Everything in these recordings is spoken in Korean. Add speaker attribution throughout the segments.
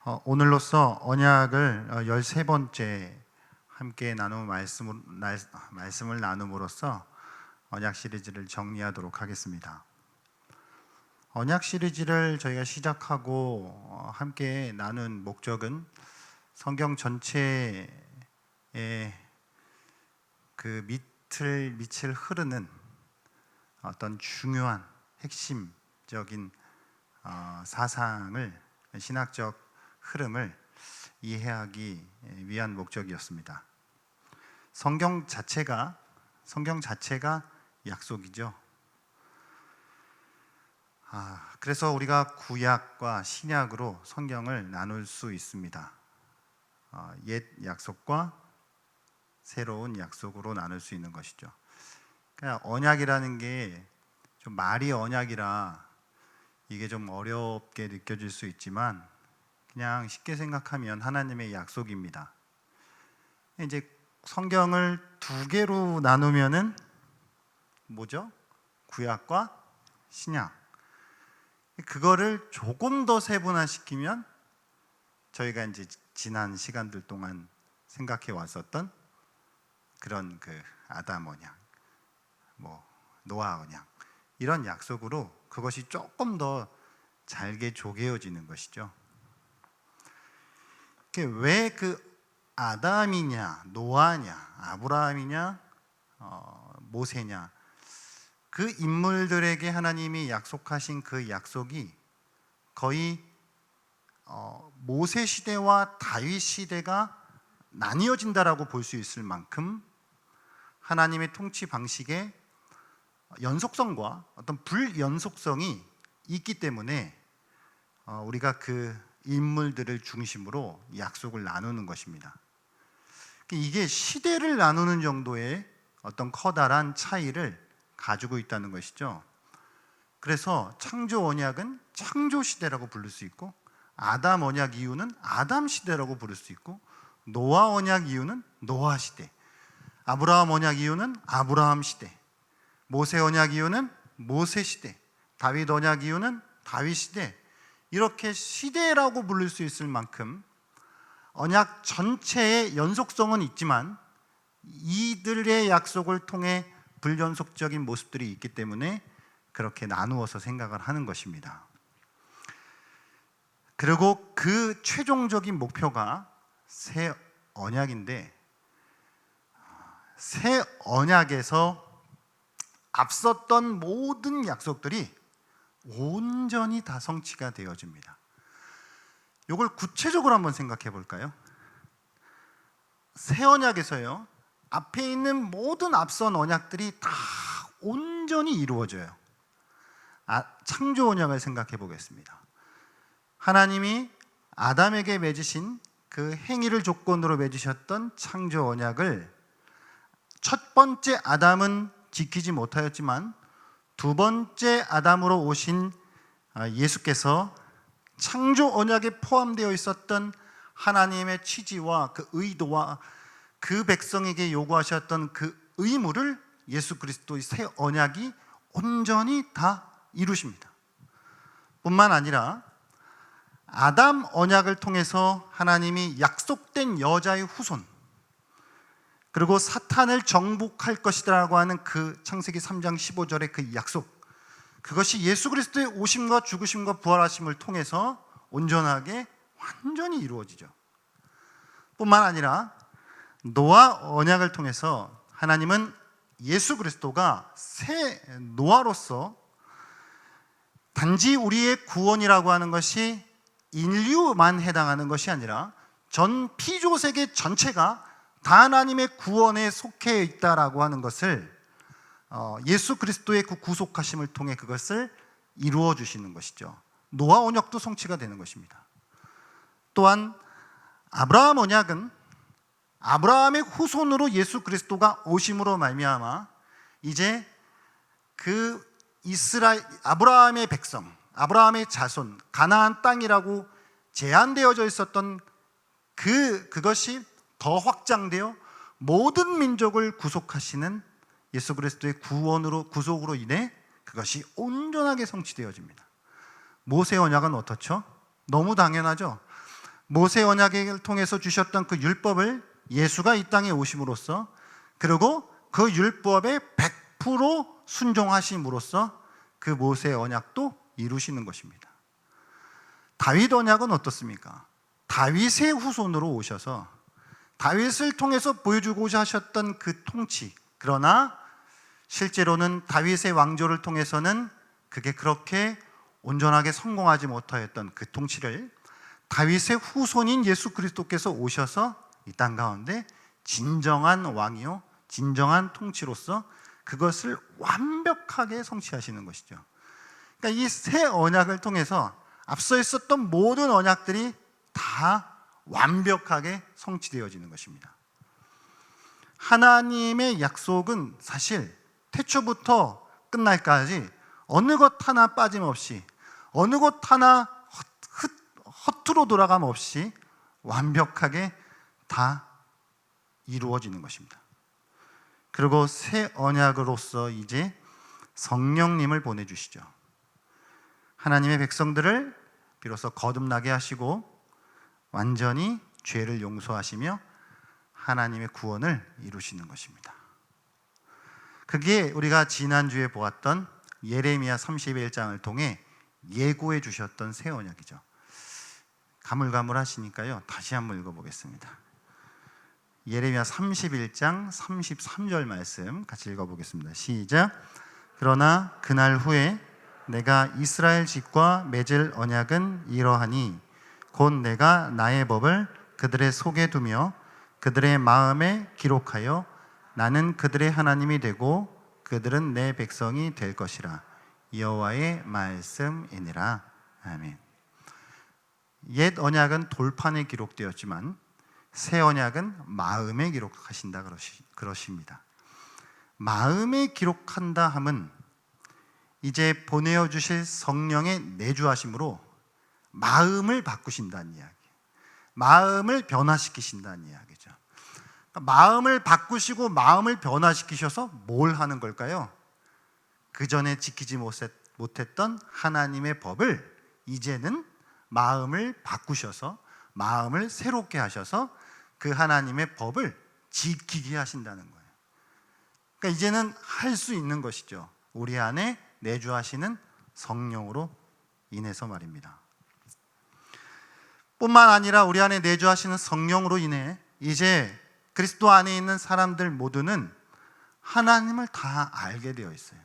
Speaker 1: 오늘로써 언약을 13번째 함께 나눈 말씀을 나눔으로써 언약 시리즈를 정리하도록 하겠습니다. 언약 시리즈를 저희가 시작하고 함께 나눈 목적은 성경 전체의 그 밑을 흐르는 어떤 중요한 핵심적인 사상을, 신학적 흐름을 이해하기 위한 목적이었습니다. 성경 자체가 약속이죠. 그래서 우리가 구약과 신약으로 성경을 나눌 수 있습니다. 옛 약속과 새로운 약속으로 나눌 수 있는 것이죠. 그러니까 언약이라는 게 좀 말이 언약이라 이게 좀 어렵게 느껴질 수 있지만 그냥 쉽게 생각하면 하나님의 약속입니다. 이제 성경을 두 개로 나누면은 뭐죠? 구약과 신약. 그거를 조금 더 세분화시키면 저희가 이제 지난 시간들 동안 생각해 왔었던 그런 그 아담 언약, 노아 언약, 이런 약속으로 그것이 조금 더 잘게 조개어지는 것이죠. 왜 그 아담이냐, 노아냐, 아브라함이냐, 모세냐, 그 인물들에게 하나님이 약속하신 그 약속이 거의 모세 시대와 다윗 시대가 나뉘어진다라고 볼 수 있을 만큼 하나님의 통치 방식에 연속성과 어떤 불연속성이 있기 때문에 우리가 그 인물들을 중심으로 약속을 나누는 것입니다. 이게 시대를 나누는 정도의 어떤 커다란 차이를 가지고 있다는 것이죠. 그래서 창조 언약은 창조 시대라고 부를 수 있고, 아담 언약 이후는 아담 시대라고 부를 수 있고, 노아 언약 이후는 노아 시대, 아브라함 언약 이후는 아브라함 시대, 모세 언약 이후는 모세 시대, 다윗 언약 이후는 다윗 시대, 이렇게 시대라고 부를 수 있을 만큼 언약 전체의 연속성은 있지만 이들의 약속을 통해 불연속적인 모습들이 있기 때문에 그렇게 나누어서 생각을 하는 것입니다. 그리고 그 최종적인 목표가 새 언약인데, 새 언약에서 앞섰던 모든 약속들이 온전히 다 성취가 되어집니다. 이걸 구체적으로 한번 생각해 볼까요? 새 언약에서요, 앞에 있는 모든 앞선 언약들이 다 온전히 이루어져요. 창조 언약을 생각해 보겠습니다. 하나님이 아담에게 맺으신 그 행위를 조건으로 맺으셨던 창조 언약을 첫 번째 아담은 지키지 못하였지만 두 번째 아담으로 오신 예수께서 창조 언약에 포함되어 있었던 하나님의 취지와 그 의도와 그 백성에게 요구하셨던 그 의무를 예수 그리스도의 새 언약이 온전히 다 이루십니다. 뿐만 아니라 아담 언약을 통해서 하나님이 약속된 여자의 후손, 그리고 사탄을 정복할 것이라고 하는 그 창세기 3장 15절의 그 약속, 그것이 예수 그리스도의 오심과 죽으심과 부활하심을 통해서 온전하게 완전히 이루어지죠. 뿐만 아니라 노아 언약을 통해서 하나님은 예수 그리스도가 새 노아로서 단지 우리의 구원이라고 하는 것이 인류만 해당하는 것이 아니라 전 피조세계 전체가 다 하나님의 구원에 속해 있다라고 하는 것을 예수 그리스도의 그 구속하심을 통해 그것을 이루어 주시는 것이죠. 노아 언약도 성취가 되는 것입니다. 또한 아브라함 언약은 아브라함의 후손으로 예수 그리스도가 오심으로 말미암아 이제 그 아브라함의 백성, 아브라함의 자손, 가나안 땅이라고 제한되어져 있었던 그것이 더 확장되어 모든 민족을 구속하시는 예수 그리스도의 구속으로 인해 그것이 온전하게 성취되어집니다. 모세 언약은 어떻죠? 너무 당연하죠. 모세 언약을 통해서 주셨던 그 율법을 예수가 이 땅에 오심으로써, 그리고 그 율법에 100% 순종하심으로써 그 모세 언약도 이루시는 것입니다. 다윗 언약은 어떻습니까? 다윗의 후손으로 오셔서 다윗을 통해서 보여주고자 하셨던 그 통치, 그러나 실제로는 다윗의 왕조를 통해서는 그게 그렇게 온전하게 성공하지 못하였던 그 통치를 다윗의 후손인 예수 그리스도께서 오셔서 이 땅 가운데 진정한 왕이요, 진정한 통치로서 그것을 완벽하게 성취하시는 것이죠. 그러니까 이 새 언약을 통해서 앞서 있었던 모든 언약들이 다 완벽하게 성취되어지는 것입니다. 하나님의 약속은 사실 태초부터 끝날까지 어느 것 하나 빠짐없이, 어느 것 하나 허투루 돌아감 없이 완벽하게 다 이루어지는 것입니다. 그리고 새 언약으로서 이제 성령님을 보내주시죠. 하나님의 백성들을 비로소 거듭나게 하시고 완전히 죄를 용서하시며 하나님의 구원을 이루시는 것입니다. 그게 우리가 지난주에 보았던 예레미야 31장을 통해 예고해 주셨던 새 언약이죠. 가물가물하시니까요, 다시 한번 읽어보겠습니다. 예레미야 31장 33절 말씀 같이 읽어보겠습니다. 시작. 그러나 그날 후에 내가 이스라엘 집과 맺을 언약은 이러하니 곧 내가 나의 법을 그들의 속에 두며 그들의 마음에 기록하여 나는 그들의 하나님이 되고 그들은 내 백성이 될 것이라. 여호와의 말씀이니라. 아멘. 옛 언약은 돌판에 기록되었지만 새 언약은 마음에 기록하신다 그러십니다. 마음에 기록한다 함은 이제 보내어 주실 성령의 내주하심으로 마음을 바꾸신다는 이야기, 마음을 변화시키신다는 이야기죠. 그러니까 마음을 바꾸시고 마음을 변화시키셔서 뭘 하는 걸까요? 그 전에 지키지 못했던 하나님의 법을 이제는 마음을 바꾸셔서 마음을 새롭게 하셔서 그 하나님의 법을 지키게 하신다는 거예요. 그러니까 이제는 할 수 있는 것이죠. 우리 안에 내주하시는 성령으로 인해서 말입니다. 뿐만 아니라 우리 안에 내주하시는 성령으로 인해 이제 그리스도 안에 있는 사람들 모두는 하나님을 다 알게 되어 있어요.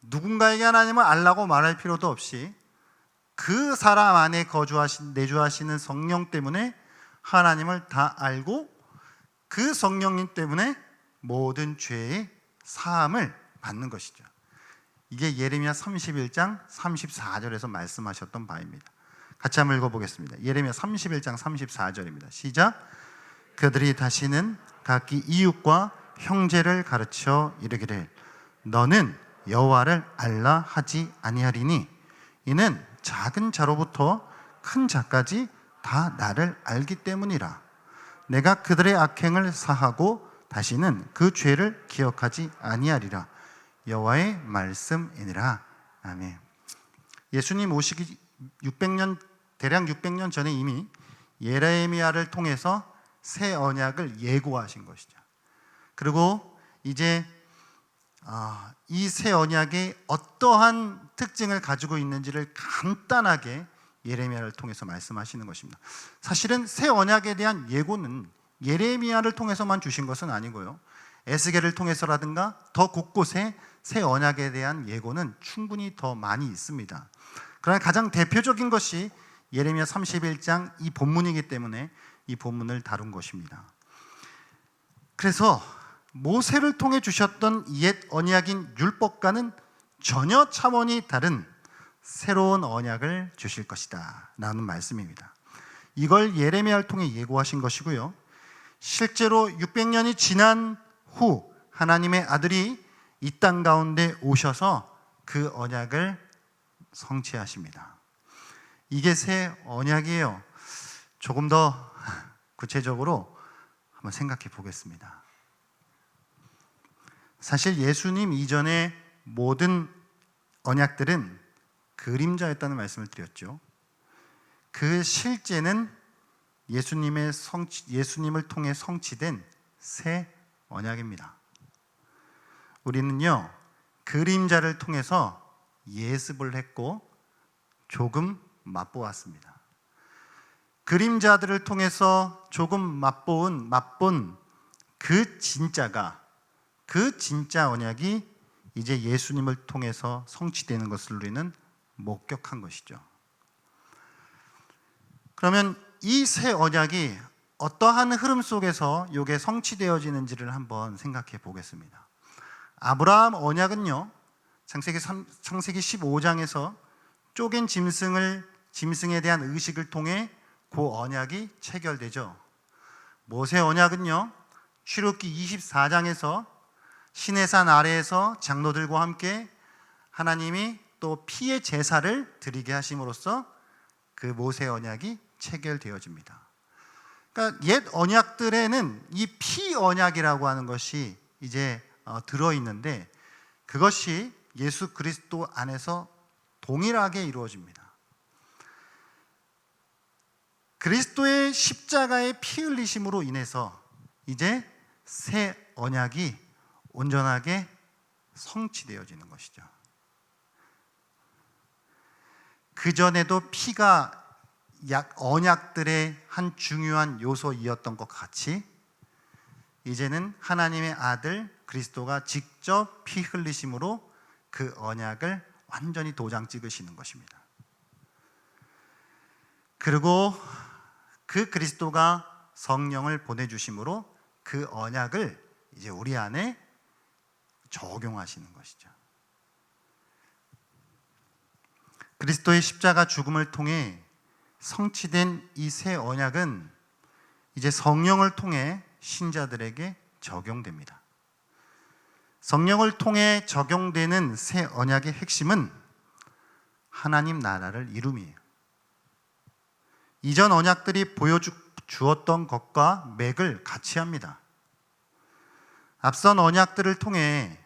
Speaker 1: 누군가에게 하나님을 알라고 말할 필요도 없이 그 사람 안에 내주하시는 성령 때문에 하나님을 다 알고 그 성령님 때문에 모든 죄의 사함을 받는 것이죠. 이게 예레미야 31장 34절에서 말씀하셨던 바입니다. 같이 한번 읽어보겠습니다. 예레미야 31장 34절입니다. 시작. 그들이 다시는 각기 이웃과 형제를 가르쳐 이르기를 너는 여호와를 알라 하지 아니하리니 이는 작은 자로부터 큰 자까지 다 나를 알기 때문이라. 내가 그들의 악행을 사하고 다시는 그 죄를 기억하지 아니하리라. 여호와의 말씀이니라. 아멘. 예수님 오시기 600년, 대략 600년 전에 이미 예레미야를 통해서 새 언약을 예고하신 것이죠. 그리고 이제 이 새 언약이 어떠한 특징을 가지고 있는지를 간단하게 예레미야를 통해서 말씀하시는 것입니다. 사실은 새 언약에 대한 예고는 예레미야를 통해서만 주신 것은 아니고요, 에스겔을 통해서라든가 더 곳곳에 새 언약에 대한 예고는 충분히 더 많이 있습니다. 그러나 가장 대표적인 것이 예레미야 31장 이 본문이기 때문에 이 본문을 다룬 것입니다. 그래서 모세를 통해 주셨던 옛 언약인 율법과는 전혀 차원이 다른 새로운 언약을 주실 것이다 라는 말씀입니다. 이걸 예레미야를 통해 예고하신 것이고요, 실제로 600년이 지난 후 하나님의 아들이 이 땅 가운데 오셔서 그 언약을 성취하십니다. 이게 새 언약이에요. 조금 더 구체적으로 한번 생각해 보겠습니다. 사실 예수님 이전의 모든 언약들은 그림자였다는 말씀을 드렸죠. 그 실제는 예수님을 통해 성취된 새 언약입니다. 우리는요, 그림자를 통해서 예습을 했고 조금 맛보았습니다. 그림자들을 통해서 조금 맛본 그 진짜 언약이 이제 예수님을 통해서 성취되는 것을 우리는 목격한 것이죠. 그러면 이 새 언약이 어떠한 흐름 속에서 이게 성취되어지는지를 한번 생각해 보겠습니다. 아브라함 언약은요, 창세기 15장에서 쪼갠 짐승에 대한 의식을 통해 그 언약이 체결되죠. 모세 언약은요, 출애굽기 24장에서 시내산 아래에서 장로들과 함께 하나님이 또 피의 제사를 드리게 하심으로써 그 모세 언약이 체결되어집니다. 그러니까 옛 언약들에는 이 피 언약이라고 하는 것이 이제 들어있는데 그것이 예수 그리스도 안에서 동일하게 이루어집니다. 그리스도의 십자가의 피 흘리심으로 인해서 이제 새 언약이 온전하게 성취되어지는 것이죠. 그전에도 피가 언약들의 한 중요한 요소이었던 것 같이 이제는 하나님의 아들 그리스도가 직접 피 흘리심으로 그 언약을 완전히 도장 찍으시는 것입니다. 그리고 그 그리스도가 성령을 보내주심으로 그 언약을 이제 우리 안에 적용하시는 것이죠. 그리스도의 십자가 죽음을 통해 성취된 이 새 언약은 이제 성령을 통해 신자들에게 적용됩니다. 성령을 통해 적용되는 새 언약의 핵심은 하나님 나라를 이룸이에요. 이전 언약들이 보여주었던 것과 맥을 같이 합니다. 앞선 언약들을 통해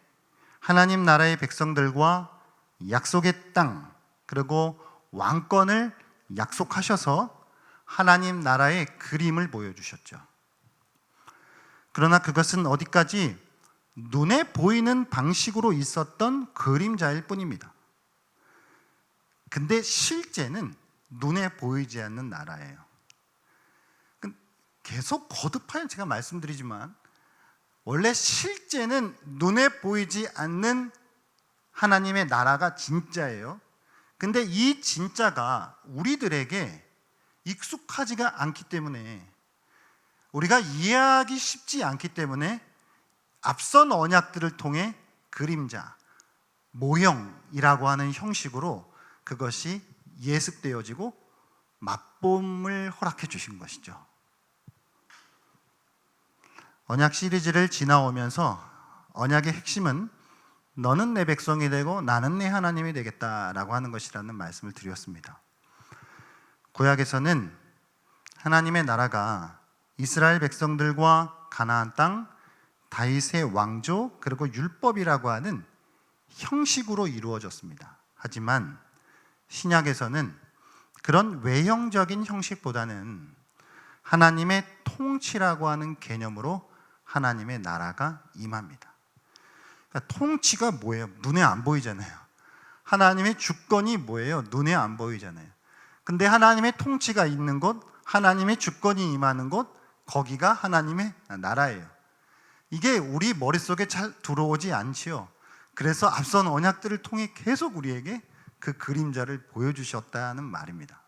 Speaker 1: 하나님 나라의 백성들과 약속의 땅 그리고 왕권을 약속하셔서 하나님 나라의 그림을 보여주셨죠. 그러나 그것은 어디까지 눈에 보이는 방식으로 있었던 그림자일 뿐입니다. 근데 실제는 눈에 보이지 않는 나라예요. 계속 거듭하여 제가 말씀드리지만 원래 실제는 눈에 보이지 않는 하나님의 나라가 진짜예요. 근데 이 진짜가 우리들에게 익숙하지가 않기 때문에 우리가 이해하기 쉽지 않기 때문에 앞선 언약들을 통해 그림자, 모형이라고 하는 형식으로 그것이 예습되어지고 맛봄을 허락해 주신 것이죠. 언약 시리즈를 지나오면서 언약의 핵심은 너는 내 백성이 되고 나는 내 하나님이 되겠다라고 하는 것이라는 말씀을 드렸습니다. 구약에서는 하나님의 나라가 이스라엘 백성들과 가나안 땅, 다윗의 왕조 그리고 율법이라고 하는 형식으로 이루어졌습니다. 하지만 신약에서는 그런 외형적인 형식보다는 하나님의 통치라고 하는 개념으로 하나님의 나라가 임합니다. 그러니까 통치가 뭐예요? 눈에 안 보이잖아요. 하나님의 주권이 뭐예요? 눈에 안 보이잖아요. 근데 하나님의 통치가 있는 곳, 하나님의 주권이 임하는 곳, 거기가 하나님의 나라예요. 이게 우리 머릿속에 잘 들어오지 않지요. 그래서 앞선 언약들을 통해 계속 우리에게 그 그림자를 보여주셨다는 말입니다.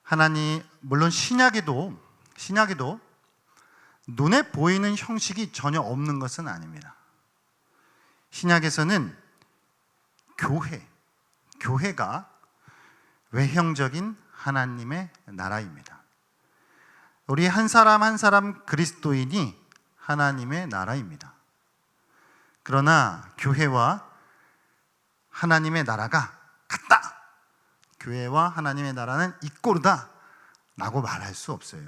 Speaker 1: 하나님, 물론 신약에도 눈에 보이는 형식이 전혀 없는 것은 아닙니다. 신약에서는 교회가 외형적인 하나님의 나라입니다. 우리 한 사람 한 사람 그리스도인이 하나님의 나라입니다. 그러나 교회와 하나님의 나라가 같다. 교회와 하나님의 나라는 이꼬르다 라고 말할 수 없어요.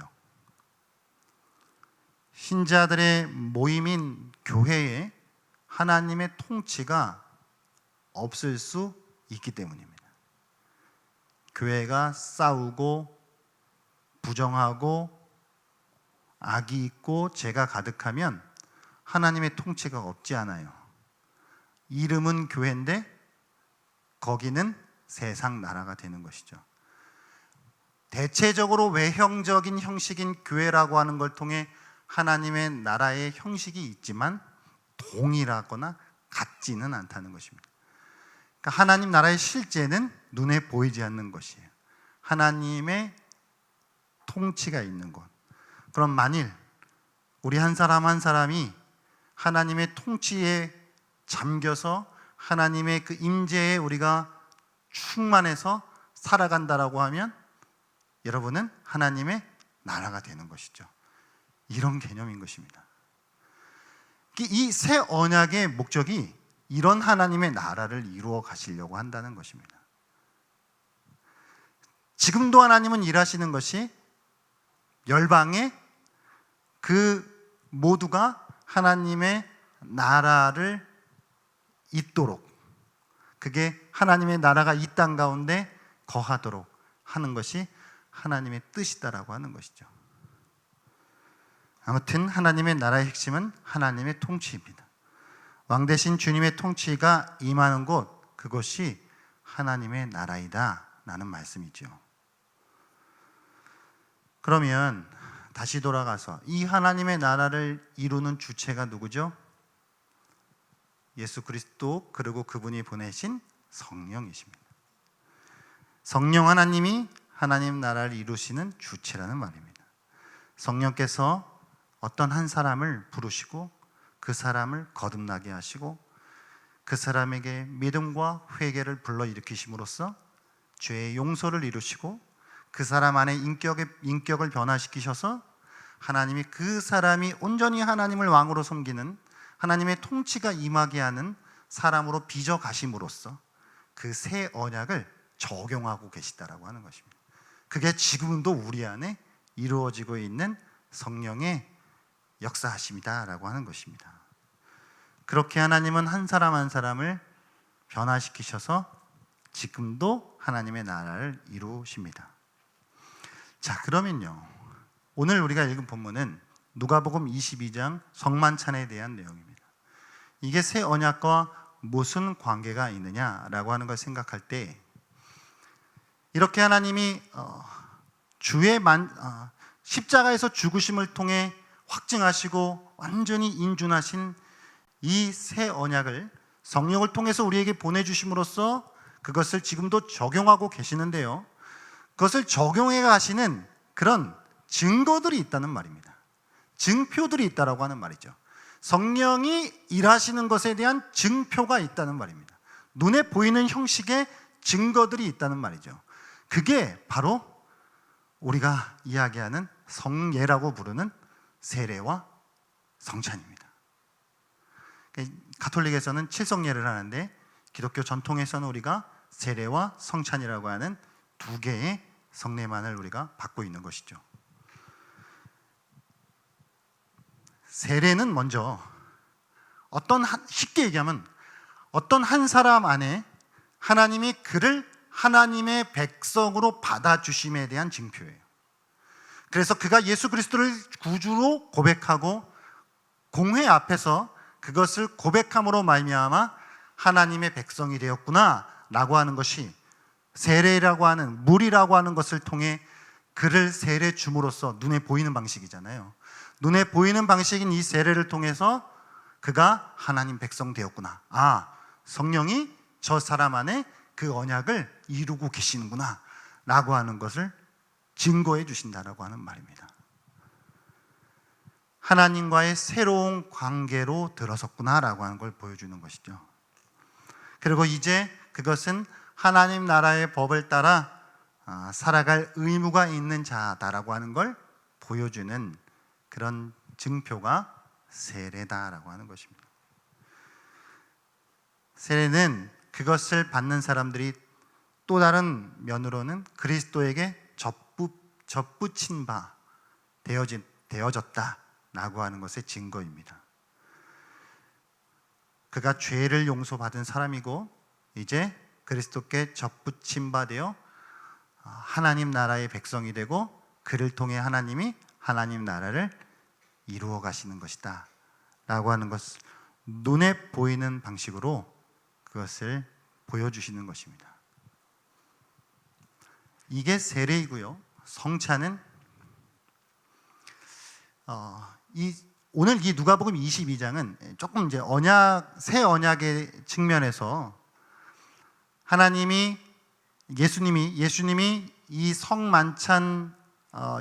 Speaker 1: 신자들의 모임인 교회에 하나님의 통치가 없을 수 있기 때문입니다. 교회가 싸우고 부정하고 악이 있고 죄가 가득하면 하나님의 통치가 없지 않아요. 이름은 교회인데 거기는 세상 나라가 되는 것이죠. 대체적으로 외형적인 형식인 교회라고 하는 걸 통해 하나님의 나라의 형식이 있지만 동일하거나 같지는 않다는 것입니다. 그러니까 하나님 나라의 실제는 눈에 보이지 않는 것이에요. 하나님의 통치가 있는 것. 그럼 만일 우리 한 사람 한 사람이 하나님의 통치에 잠겨서 하나님의 그 임재에 우리가 충만해서 살아간다라고 하면 여러분은 하나님의 나라가 되는 것이죠. 이런 개념인 것입니다. 이 새 언약의 목적이 이런 하나님의 나라를 이루어 가시려고 한다는 것입니다. 지금도 하나님은 일하시는 것이 열방에 그 모두가 하나님의 나라를 잇도록, 그게 하나님의 나라가 이 땅 가운데 거하도록 하는 것이 하나님의 뜻이다라고 하는 것이죠. 아무튼 하나님의 나라의 핵심은 하나님의 통치입니다. 왕 대신 주님의 통치가 임하는 곳, 그것이 하나님의 나라이다 라는 말씀이죠. 그러면 다시 돌아가서 이 하나님의 나라를 이루는 주체가 누구죠? 예수 그리스도, 그리고 그분이 보내신 성령이십니다. 성령 하나님이 하나님 나라를 이루시는 주체라는 말입니다. 성령께서 어떤 한 사람을 부르시고 그 사람을 거듭나게 하시고 그 사람에게 믿음과 회개를 불러일으키심으로써 죄의 용서를 이루시고 그 사람 안에 인격을 변화시키셔서 하나님이 그 사람이 온전히 하나님을 왕으로 섬기는 하나님의 통치가 임하게 하는 사람으로 빚어 가심으로써 그 새 언약을 적용하고 계시다라고 하는 것입니다. 그게 지금도 우리 안에 이루어지고 있는 성령의 역사하심이다라고 하는 것입니다. 그렇게 하나님은 한 사람 한 사람을 변화시키셔서 지금도 하나님의 나라를 이루십니다. 자, 그러면요, 오늘 우리가 읽은 본문은 누가복음 22장 성만찬에 대한 내용입니다. 이게 새 언약과 무슨 관계가 있느냐라고 하는 걸 생각할 때, 이렇게 하나님이 십자가에서 죽으심을 통해 확증하시고 완전히 인준하신 이 새 언약을 성령을 통해서 우리에게 보내주심으로써 그것을 지금도 적용하고 계시는데요, 그것을 적용해 가시는 그런 증거들이 있다는 말입니다. 증표들이 있다라고 하는 말이죠. 성령이 일하시는 것에 대한 증표가 있다는 말입니다. 눈에 보이는 형식의 증거들이 있다는 말이죠. 그게 바로 우리가 이야기하는 성예라고 부르는 세례와 성찬입니다. 가톨릭에서는 칠성예를 하는데 기독교 전통에서는 우리가 세례와 성찬이라고 하는 두 개의 성례만을 우리가 받고 있는 것이죠. 세례는 먼저 쉽게 얘기하면 어떤 한 사람 안에 하나님이 그를 하나님의 백성으로 받아주심에 대한 증표예요. 그래서 그가 예수 그리스도를 구주로 고백하고 공회 앞에서 그것을 고백함으로 말미암아 하나님의 백성이 되었구나 라고 하는 것이 세례라고 하는, 물이라고 하는 것을 통해 그를 세례 줌으로써 눈에 보이는 방식이잖아요. 눈에 보이는 방식인 이 세례를 통해서 그가 하나님 백성 되었구나, 성령이 저 사람 안에 그 언약을 이루고 계시는구나 라고 하는 것을 증거해 주신다라고 하는 말입니다. 하나님과의 새로운 관계로 들어섰구나 라고 하는 걸 보여주는 것이죠. 그리고 이제 그것은 하나님 나라의 법을 따라 살아갈 의무가 있는 자다라고 하는 걸 보여주는 그런 증표가 세례다라고 하는 것입니다. 세례는 그것을 받는 사람들이 또 다른 면으로는 그리스도에게 접붙인 바 되어졌다라고 하는 것의 증거입니다. 그가 죄를 용서받은 사람이고 이제 그리스도께 접붙임 바 되어 하나님 나라의 백성이 되고 그를 통해 하나님이 하나님 나라를 이루어 가시는 것이다 라고 하는 것을 눈에 보이는 방식으로 그것을 보여주시는 것입니다. 이게 세례이고요. 성찬은 오늘 이 누가복음 22장은 조금 이제 새 언약의 측면에서 예수님이 이 성만찬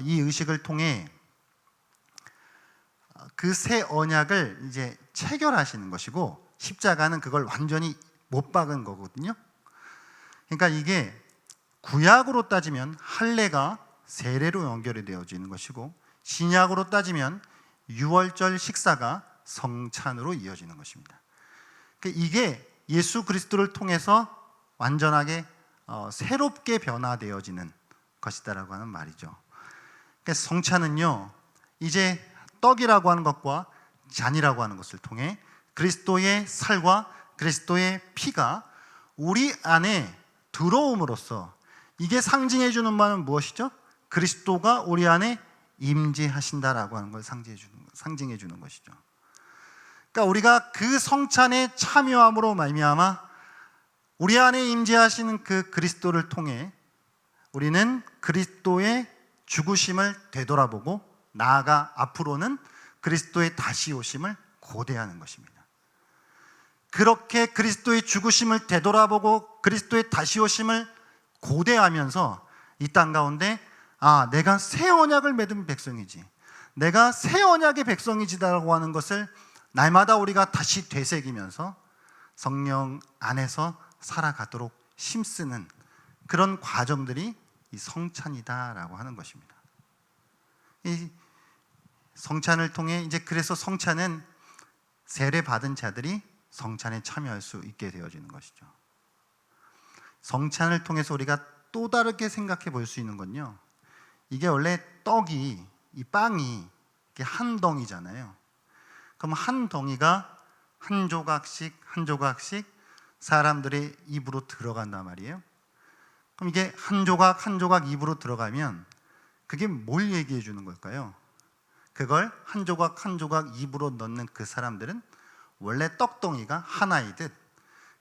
Speaker 1: 이 의식을 통해 그 새 언약을 이제 체결하시는 것이고 십자가는 그걸 완전히 못 박은 거거든요. 그러니까 이게 구약으로 따지면 할례가 세례로 연결이 되어지는 것이고 신약으로 따지면 유월절 식사가 성찬으로 이어지는 것입니다. 그러니까 이게 예수 그리스도를 통해서 완전하게 새롭게 변화되어지는 것이다라고 하는 말이죠. 그러니까 성찬은요, 이제 떡이라고 하는 것과 잔이라고 하는 것을 통해 그리스도의 살과 그리스도의 피가 우리 안에 들어옴으로써 이게 상징해 주는 바는 무엇이죠? 그리스도가 우리 안에 임재하신다라고 하는 걸 상징해 주는 것이죠. 그러니까 우리가 그 성찬에 참여함으로 말미암아 우리 안에 임재하시는 그 그리스도를 통해 우리는 그리스도의 죽으심을 되돌아보고 나아가 앞으로는 그리스도의 다시 오심을 고대하는 것입니다. 그렇게 그리스도의 죽으심을 되돌아보고 그리스도의 다시 오심을 고대하면서 이 땅 가운데 내가 새 언약을 맺은 백성이지, 내가 새 언약의 백성이지라고 하는 것을 날마다 우리가 다시 되새기면서 성령 안에서 살아가도록 힘쓰는 그런 과정들이 이 성찬이다라고 하는 것입니다. 이 성찬을 통해 이제 그래서 성찬은 세례 받은 자들이 성찬에 참여할 수 있게 되어지는 것이죠. 성찬을 통해서 우리가 또 다르게 생각해 볼 수 있는 건요, 이게 원래 떡이, 이 빵이 이게 한 덩이잖아요. 그럼 한 덩이가 한 조각씩 한 조각씩 사람들의 입으로 들어간단 말이에요. 그럼 이게 한 조각 한 조각 입으로 들어가면 그게 뭘 얘기해 주는 걸까요? 그걸 한 조각 한 조각 입으로 넣는 그 사람들은 원래 떡덩이가 하나이듯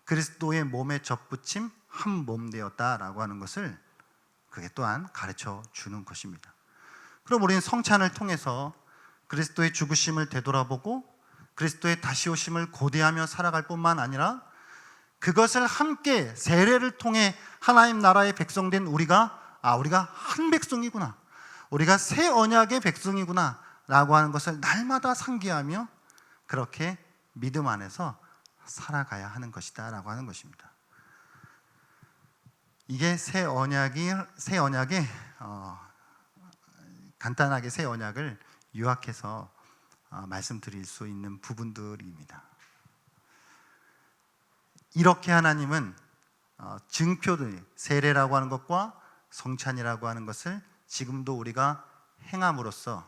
Speaker 1: 그리스도의 몸에 접붙임 한 몸 되었다라고 하는 것을 그게 또한 가르쳐 주는 것입니다. 그럼 우리는 성찬을 통해서 그리스도의 죽으심을 되돌아보고 그리스도의 다시 오심을 고대하며 살아갈 뿐만 아니라 그것을 함께 세례를 통해 하나님 나라의 백성된 우리가 한 백성이구나, 우리가 새 언약의 백성이구나 라고 하는 것을 날마다 상기하며 그렇게 믿음 안에서 살아가야 하는 것이다 라고 하는 것입니다. 이게 새 언약의 간단하게 새 언약을 요약해서 말씀드릴 수 있는 부분들입니다. 이렇게 하나님은 증표들, 세례라고 하는 것과 성찬이라고 하는 것을 지금도 우리가 행함으로써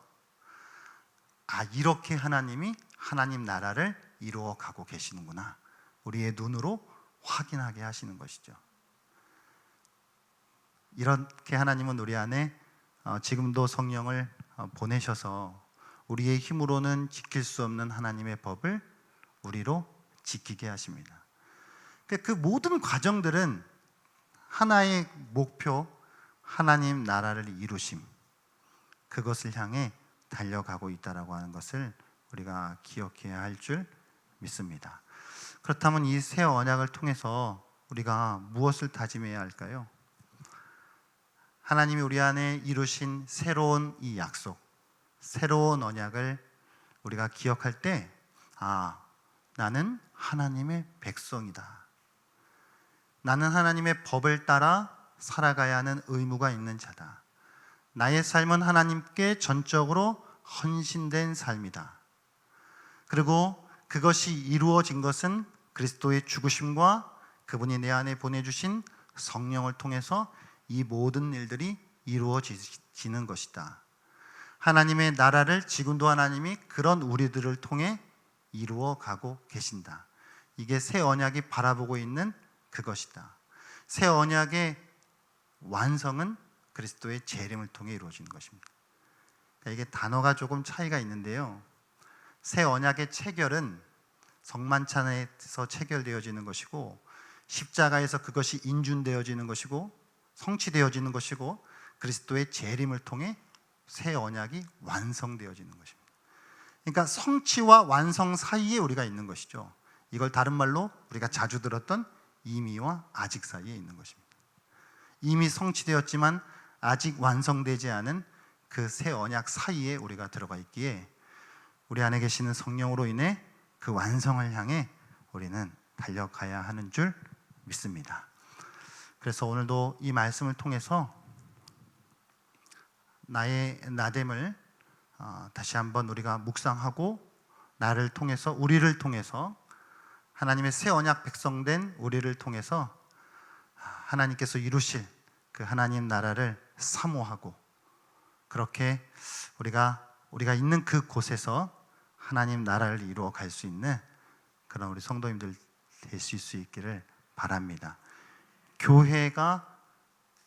Speaker 1: 이렇게 하나님이 하나님 나라를 이루어 가고 계시는구나, 우리의 눈으로 확인하게 하시는 것이죠. 이렇게 하나님은 우리 안에 지금도 성령을 보내셔서 우리의 힘으로는 지킬 수 없는 하나님의 법을 우리로 지키게 하십니다. 그 모든 과정들은 하나의 목표, 하나님 나라를 이루심, 그것을 향해 달려가고 있다라고 하는 것을 우리가 기억해야 할 줄 믿습니다. 그렇다면 이 새 언약을 통해서 우리가 무엇을 다짐해야 할까요? 하나님이 우리 안에 이루신 새로운 이 약속, 새로운 언약을 우리가 기억할 때 나는 하나님의 백성이다, 나는 하나님의 법을 따라 살아가야 하는 의무가 있는 자다, 나의 삶은 하나님께 전적으로 헌신된 삶이다, 그리고 그것이 이루어진 것은 그리스도의 죽으심과 그분이 내 안에 보내주신 성령을 통해서 이 모든 일들이 이루어지는 것이다. 하나님의 나라를 지금도 하나님이 그런 우리들을 통해 이루어 가고 계신다. 이게 새 언약이 바라보고 있는 그것이다. 새 언약의 완성은 그리스도의 재림을 통해 이루어지는 것입니다. 그러니까 이게 단어가 조금 차이가 있는데요. 새 언약의 체결은 성만찬에서 체결되어지는 것이고, 십자가에서 그것이 인준되어지는 것이고 성취되어지는 것이고, 그리스도의 재림을 통해 새 언약이 완성되어지는 것입니다. 그러니까 성취와 완성 사이에 우리가 있는 것이죠. 이걸 다른 말로 우리가 자주 들었던 이미와 아직 사이에 있는 것입니다. 이미 성취되었지만 아직 완성되지 않은 그 새 언약 사이에 우리가 들어가 있기에 우리 안에 계시는 성령으로 인해 그 완성을 향해 우리는 달려가야 하는 줄 믿습니다. 그래서 오늘도 이 말씀을 통해서 나의 나됨을 다시 한번 우리가 묵상하고, 나를 통해서, 우리를 통해서, 하나님의 새 언약 백성된 우리를 통해서 하나님께서 이루실 그 하나님 나라를 사모하고, 그렇게 우리가 있는 그 곳에서 하나님 나라를 이루어 갈 수 있는 그런 우리 성도님들 되실 수 있기를 바랍니다. 교회가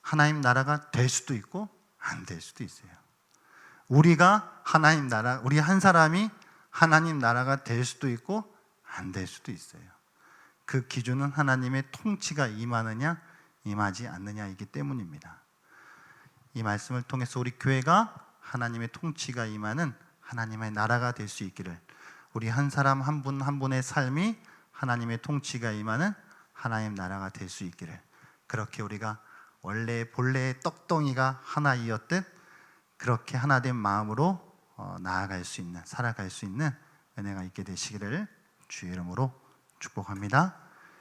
Speaker 1: 하나님 나라가 될 수도 있고 안 될 수도 있어요. 우리가 하나님 나라, 우리 한 사람이 하나님 나라가 될 수도 있고 안 될 수도 있어요. 그 기준은 하나님의 통치가 임하느냐 임하지 않느냐이기 때문입니다. 이 말씀을 통해서 우리 교회가 하나님의 통치가 임하는 하나님의 나라가 될 수 있기를, 우리 한 사람 한 분 한 분의 삶이 하나님의 통치가 임하는 하나님 나라가 될 수 있기를, 그렇게 우리가 원래 본래의 떡덩이가 하나이었듯 그렇게 하나된 마음으로 나아갈 수 있는, 살아갈 수 있는 은혜가 있게 되시기를 주의 이름으로 축복합니다.